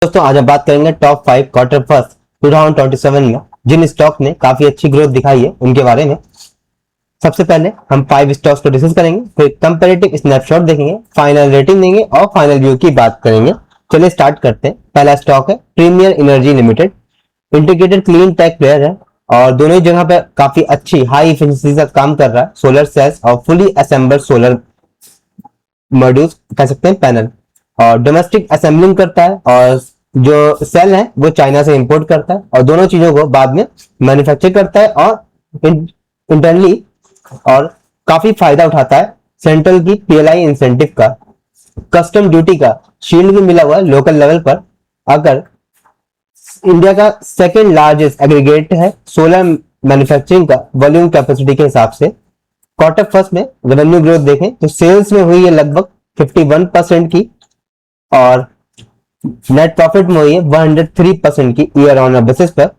दोस्तों आज हम बात करेंगे टॉप 5 क्वार्टर फर्स्ट 2027 में जिन स्टॉक ने काफी अच्छी ग्रोथ दिखाई है उनके बारे में। सबसे पहले हम 5 स्टॉक्स को डिस्कस करेंगे, फिर कंपैरेटिव स्नैपशॉट देखेंगे, फाइनल रेटिंग देंगे और फाइनल व्यू की बात करेंगे। चलिए स्टार्ट करते हैं। पहला स्टॉक है premier energy limited. Integrated clean tech player है और दोनों ही जगह पे काफी अच्छी हाई एफिशिएंसी का काम कर रहा है। सोलर सेल्स और फुली असेंबल्ड सोलर मॉड्यूल्स कह सकते हैं पैनल, और डोमेस्टिक असेंबलिंग करता है और जो सेल है वो चाइना से इंपोर्ट करता है और दोनों चीजों को बाद में मैन्युफैक्चर करता है और इंटरनली और काफी फायदा उठाता है सेंट्रल की पीएलआई इंसेंटिव का। कस्टम ड्यूटी का शील्ड भी मिला हुआ है लोकल लेवल पर। अगर इंडिया का सेकेंड लार्जेस्ट एग्रीगेट है सोलर मैन्युफैक्चरिंग का वॉल्यूम कैपेसिटी के हिसाब से। क्वार्टर फर्स्ट में रेवेन्यू ग्रोथ देखें तो सेल्स में हुई है लगभग 51% की और नेट प्रॉफिट में हुई है 103% की ईयर ऑन बेसिस पर,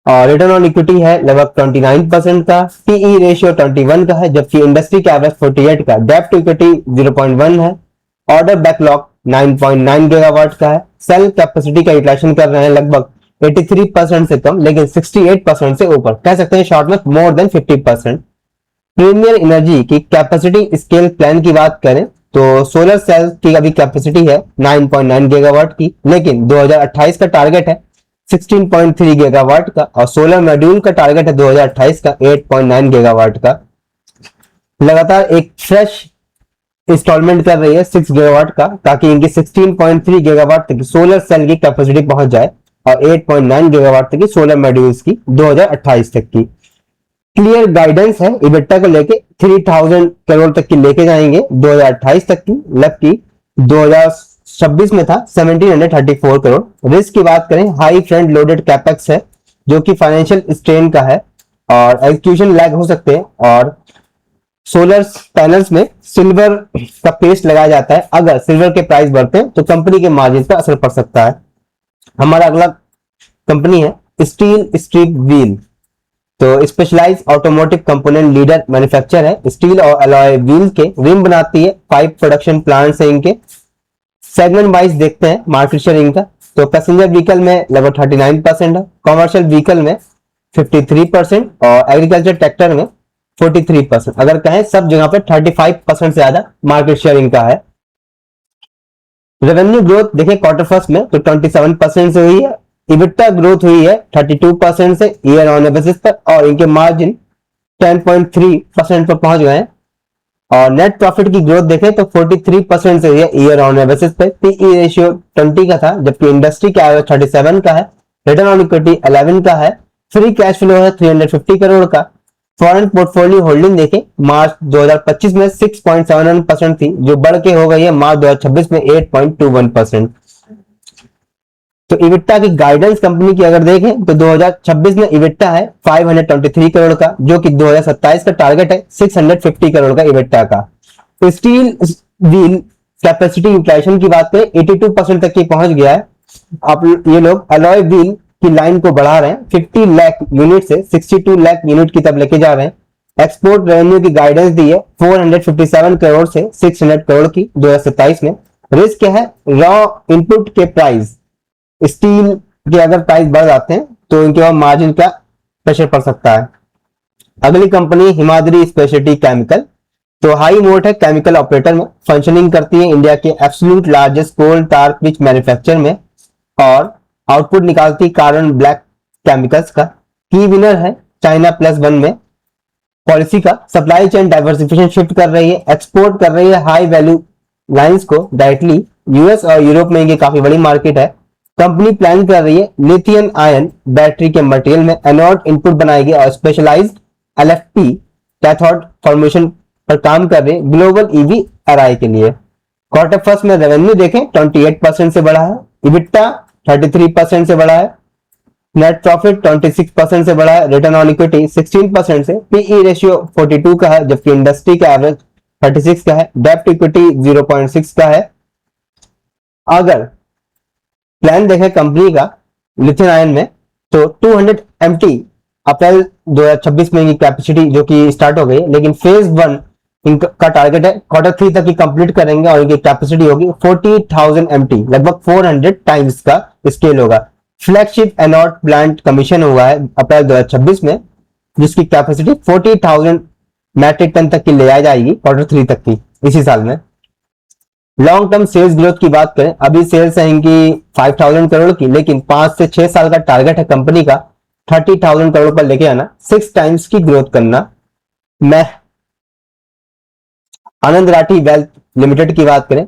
और रिटर्न ऑन इक्विटी है लगभग 29% का। पीई रेशियो 21 का है जबकि इंडस्ट्री का एवरेज 48 का। डेब्ट टू इक्विटी 0.1 है। ऑर्डर बैकलॉग 9.9 गीगावाट का है। सेल कैपेसिटी का यूटिलाइजेशन कर रहे हैं लगभग 83% से कम लेकिन 68% से ऊपर, कह सकते हैं शॉर्ट में मोर देन 50%। प्रीमियर एनर्जी की कैपेसिटी स्केल प्लान की बात करें तो सोलर सेल की अभी कैपेसिटी है 9.9 गीगावाट की, लेकिन 2028 का टारगेट है 16.3 गीगावाट का और सोलर मॉड्यूल का टारगेट है 2028 का 8.9 गीगावाट का। लगातार एक फ्रेश इंस्टॉलमेंट कर रही है 6 गीगावाट का ताकि इनकी 16.3 गीगावाट तक सोलर सेल की कैपेसिटी पहुंच जाए और 8.9 गीगावाट तक की सोलर मॉड्यूल्स की 2028 तक की। क्लियर गाइडेंस है इबिट्टा को लेके 3000 करोड़ तक की लेके जाएंगे 2028 तक की, जबकि 2026 में था 1734 करोड़। रिस्क की बात करें हाई फ्रंट लोडेड कैपेक्स है जो कि फाइनेंशियल स्ट्रेन का है और एग्जीक्यूशन लैग हो सकते हैं, और सोलर पैनल्स में सिल्वर का पेस्ट लगाया जाता है। अगर सिल्वर के प्राइस बढ़ते हैं तो कंपनी के मार्जिन पर असर पड़ सकता है। हमारा अगला कंपनी है स्टील स्ट्रिप व्हील। तो specialise automotive component leader manufacture है। स्टील और अलॉय व्हील के रिम बनाती है। 5 प्रोडक्शन प्लांट्स है इनके। सेगमेंट वाइज देखते हैं मार्केट शेयर इनका तो पैसेंजर व्हीकल में लगभग 39% है, कॉमर्शियल व्हीकल में 53% और एग्रीकल्चर ट्रैक्टर में 43%। अगर कहें सब जगह पे 35% से ज्यादा मार्केट शेयर इनका है। रेवेन्यू ग्रोथ देखें क्वार्टर फर्स्ट में तो 27% से हुई है। इबिट्टा ग्रोथ हुई है 32% से ईयर ऑन बेसिस पर और इनके मार्जिन 10.3% पर पहुंच गए हैं। और नेट प्रॉफिट की ग्रोथ देखें तो 43% से है ईयर ऑन बेसिस पर। पीई रेशियो 20 का था जबकि इंडस्ट्री का एवरेज 37 का है। रिटर्न ऑन इक्विटी 11 का है। फ्री कैश फ्लो है 350 करोड़ का। फॉरेन पोर्टफोलियो होल्डिंग देखें मार्च 2025 में 6.71% थी जो बढ़ के हो गई है मार्च 2026 में 8.21%। तो इबिट्टा की गाइडेंस कंपनी की अगर देखें तो 2026 में इबिट्टा है 523 करोड़ का जो कि 2027 का टारगेट है 650 करोड़ का इबिट्टा का। तो स्टील व्हील कैपेसिटी यूटिलाइजेशन की बात करें 82% तक की पहुंच गया है। अब ये लोग अलॉय व्हील की लाइन को बढ़ा रहे हैं 50 लाख यूनिट से 62 लाख यूनिट की तब लेके जा रहे हैं। एक्सपोर्ट रेवेन्यू की गाइडेंस दी है 457 करोड़ से 600 करोड़ की 2027 में। रिस्क क्या है रॉ इनपुट के प्राइस, स्टील के अगर प्राइस बढ़ जाते हैं तो इनके बाद मार्जिन का प्रेशर पड़ सकता है। अगली कंपनी हिमाद्री स्पेशलिटी केमिकल। तो हाई मोट है केमिकल ऑपरेटर में, फंक्शनिंग करती है इंडिया के absolute largest coal tar pitch manufacture में और आउटपुट निकालती कार्बन ब्लैक केमिकल्स का। की विनर है चाइना +1 में पॉलिसी का। सप्लाई चेन डाइवर्सिफिकेशन शिफ्ट कर रही है, एक्सपोर्ट कर रही है हाई वैल्यू लाइंस को डायरेक्टली। यूएस और यूरोप में इनकी काफी बड़ी मार्केट है। कंपनी प्लान कर रही है लिथियम आयन बैटरी के मटेरियल में एनोड इनपुट बनाएगी और स्पेशलाइज्ड एलएफपी कैथोड फॉर्मेशन पर काम कर रही है ग्लोबल ईवी एरआई के लिए। क्वार्टर फर्स्ट में रेवेन्यू देखें 28% से बढ़ा है। इबिट्टा 33% से बढ़ा है। नेट प्रॉफिट 26% से बढ़ा है। रिटर्न ऑन इक्विटी 16% से। पीई रेशियो 42 का है जबकि इंडस्ट्री का एवरेज 36 का है। डेब्ट इक्विटी 0.6 का है। अगर प्लान देखें कंपनी का लिथियम आयन में तो 200 MT अप्रैल 2026 में कैपेसिटी जो कि स्टार्ट हो गई, लेकिन फेज 1 इनका टारगेट है क्वार्टर 3 तक ही कंप्लीट करेंगे और इनकी कैपेसिटी होगी 40,000 MT, लगभग 400 टाइम्स का स्केल होगा। फ्लैगशिप एनॉट प्लांट कमीशन हुआ है अप्रैल 2026 में, जिसकी कैपेसिटी 40,000 मैट्रिक टन तक की ले जाएगी क्वार्टर 3 तक की इसी साल में। लॉन्ग टर्म सेल्स ग्रोथ की बात करें, अभी सेल्स है इनकी 5,000 करोड़ की, लेकिन 5 से 6 साल का टारगेट है कंपनी का 30,000 करोड़ पर लेके आना, 6 टाइम्स की ग्रोथ करना। मैं आनंद राठी वेल्थ लिमिटेड की बात करें,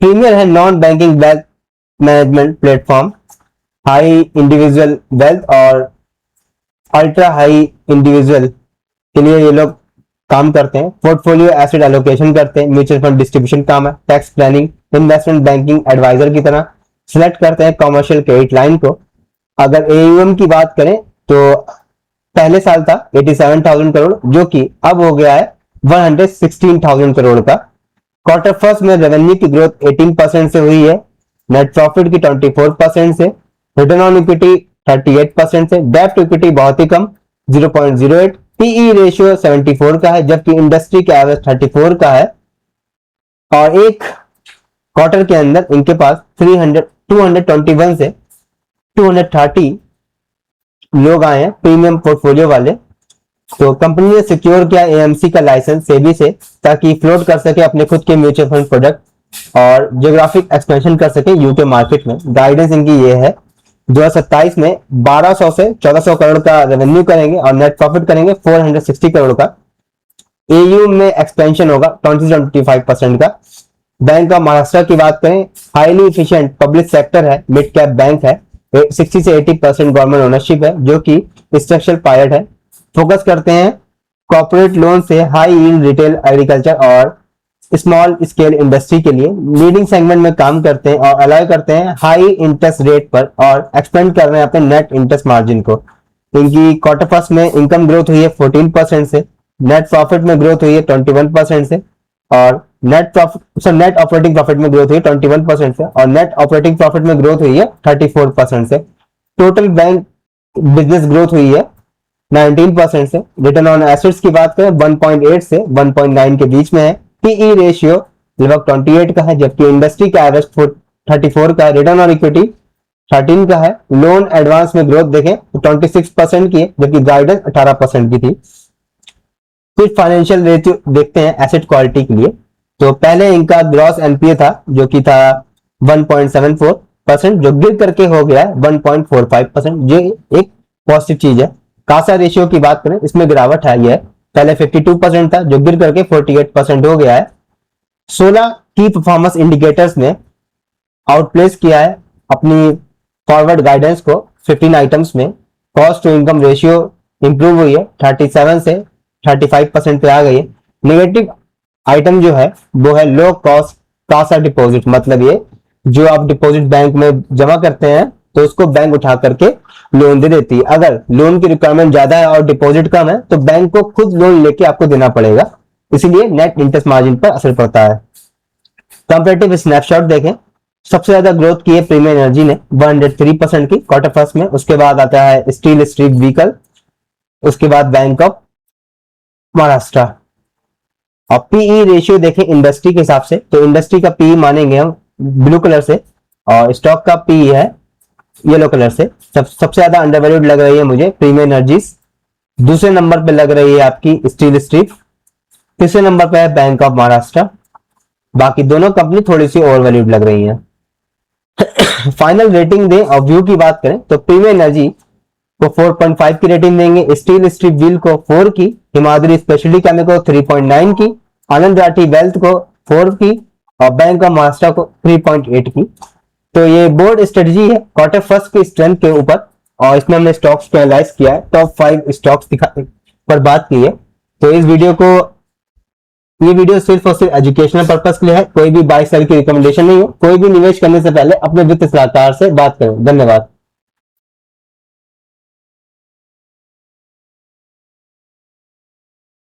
प्रीमियर है non banking wealth management platform, high individual wealth और अल्ट्रा हाई इंडिविजुअल के लिए ये लोग काम करते हैं। पोर्टफोलियो एसेट एलोकेशन करते हैं, म्यूचुअल फंड डिस्ट्रीब्यूशन काम है, tax planning, investment banking adviser की तरह सिलेक्ट करते हैं कॉमर्शियल क्रेडिट लाइन को। अगर एयूएम की बात करें तो पहले साल था 87,000 करोड़, जो कि अब हो गया है 116,000 करोड़ का। क्वार्टर फर्स्ट में रेवेन्यू की ग्रोथ 18% से हुई है, नेट प्रॉफिट की 24% से, रिटर्न ऑन इक्विटी 38% से, डेब्ट टू इक्विटी बहुत ही कम 0.08, पीई रेशियो 74 का है, जबकि इंडस्ट्री का एवरेज 34 का है। और एक क्वार्टर के अंदर इनके पास 221 से 230 लोग आए हैं प्रीमियम पोर्टफोलियो वाले। तो कंपनी ने सिक्योर किया एएमसी का लाइसेंस सेबी से, ताकि फ्लोट कर सके अपने खुद के म्यूचुअल फंड प्रोडक्ट और ज्योग्राफिक एक्सपेंशन कर सके यूके मार्केट में। गाइडेंस इनकी ये है 2027 में 1200 से 1400 करोड़ का रेवेन्यू करेंगे और नेट प्रॉफिट करेंगे 460 करोड़ का। एयू में एक्सपेंशन होगा 20-25% का। बैंक ऑफ महाराष्ट्र की बात करें, हाईली इफिशिएंट पब्लिक सेक्टर है, मिड कैप बैंक है, 60 से 80% गवर्नमेंट ओनरशिप है, जो कि स्ट्रक्चरल पायलट है। फोकस करते हैं कॉर्पोरेट लोन से हाई यील्ड रिटेल, एग्रीकल्चर और स्मॉल स्केल इंडस्ट्री के लिए। लीडिंग सेगमेंट में काम करते हैं और अलाउ करते हैं हाई इंटरेस्ट रेट पर और एक्सपेंड कर रहे हैं अपने नेट इंटरेस्ट मार्जिन को। इनकी क्वार्टर फर्स्ट में इनकम ग्रोथ हुई है 14% से, नेट प्रॉफिट में ग्रोथ हुई है 21% से, और नेट ऑपरेटिंग प्रॉफिट में ग्रोथ हुई है 21% से, और नेट ऑपरेटिंग प्रॉफिट में ग्रोथ हुई है 34% से। टोटल बैंक बिजनेस ग्रोथ हुई है 19% से। रिटर्न ऑन एसेट्स की बात करें 1.8 से 1.9 के बीच में है। पीई रेशियो लगभग 28 का है, जबकि इंडस्ट्री का एवरेज 34 का है। रिटर्न ऑन इक्विटी 13 का है। लोन एडवांस में ग्रोथ देखें तो 26% की है, जबकि गाइडेंस 18% की थी। फिर फाइनेंशियल रेशियो देखते हैं एसेट क्वालिटी के लिए। तो पहले इनका ग्रॉस एनपीए था जो कि था 1.74%, जो गिर करके हो गया है 1.45%, ये एक पॉजिटिव चीज है। कासा रेशियो की बात करें, इसमें गिरावट आई है, पहले 52% था जो गिर करके 48% हो गया है। 16 की परफॉर्मेंस इंडिकेटर्स ने आउटप्लेस किया है अपनी फॉरवर्ड गाइडेंस को 15 आइटम्स में। Cost to income ratio improve हुई है, 37 से 35% पे आ गई है। नेगेटिव आइटम जो है वो है लो कॉस्ट कासा डिपॉजिट, मतलब ये जो आप डिपॉजिट बैंक में जमा करते हैं तो उसको बैंक उठा करके लोन दे देती है। अगर लोन की रिक्वायरमेंट ज्यादा है और डिपॉजिट कम है तो बैंक को खुद लोन लेके आपको देना पड़ेगा, इसीलिए नेट इंटरेस्ट मार्जिन पर असर पड़ता है। कंपैरेटिव स्नैपशॉट देखें, सबसे ज्यादा ग्रोथ की है प्रीमियम एनर्जी ने 103% की क्वार्टर फर्स्ट में। उसके बाद आता है स्टील स्ट्रिप व्हीकल, उसके बाद बैंक ऑफ महाराष्ट्र। और पीई रेशियो देखें इंडस्ट्री के हिसाब से, तो इंडस्ट्री का पीई मानेंगे हम ब्लू कलर से और स्टॉक का पीई है येलो कलर से। सबसे ज्यादा अंडरवैल्यूड लग रही है मुझे प्रीमियम एनर्जीज, दूसरे नंबर पे लग रही है आपकी स्टील स्ट्रिप, तीसरे नंबर पे है बैंक ऑफ महाराष्ट्र। बाकी दोनों कंपनी थोड़ी सी ओवरवैल्यूड लग रही है। फाइनल रेटिंग दें और व्यू की बात करें तो प्रीमियम एनर्जी को 4.5 की रेटिंग देंगे, स्टील स्ट्रिप व्हील को 4 की, हिमाद्री स्पेशलिटी केमिकल को 3.9 की, आनंद राठी वेल्थ को 4 की और बैंक ऑफ महाराष्ट्र को 3.8 की। तो ये बोर्ड स्ट्रेटजी है क्वार्टर फर्स्ट की स्ट्रेंथ के ऊपर, और इसमें हमने स्टॉक्स को एनालाइज किया है, टॉप 5 स्टॉक्स पर बात की है। तो इस ये वीडियो सिर्फ और सिर्फ एजुकेशनल पर्पस के लिए है, कोई भी बाय सेल की रिकमेंडेशन नहीं है। कोई भी निवेश करने से पहले अपने वित्त सलाहकार से बात करें। धन्यवाद।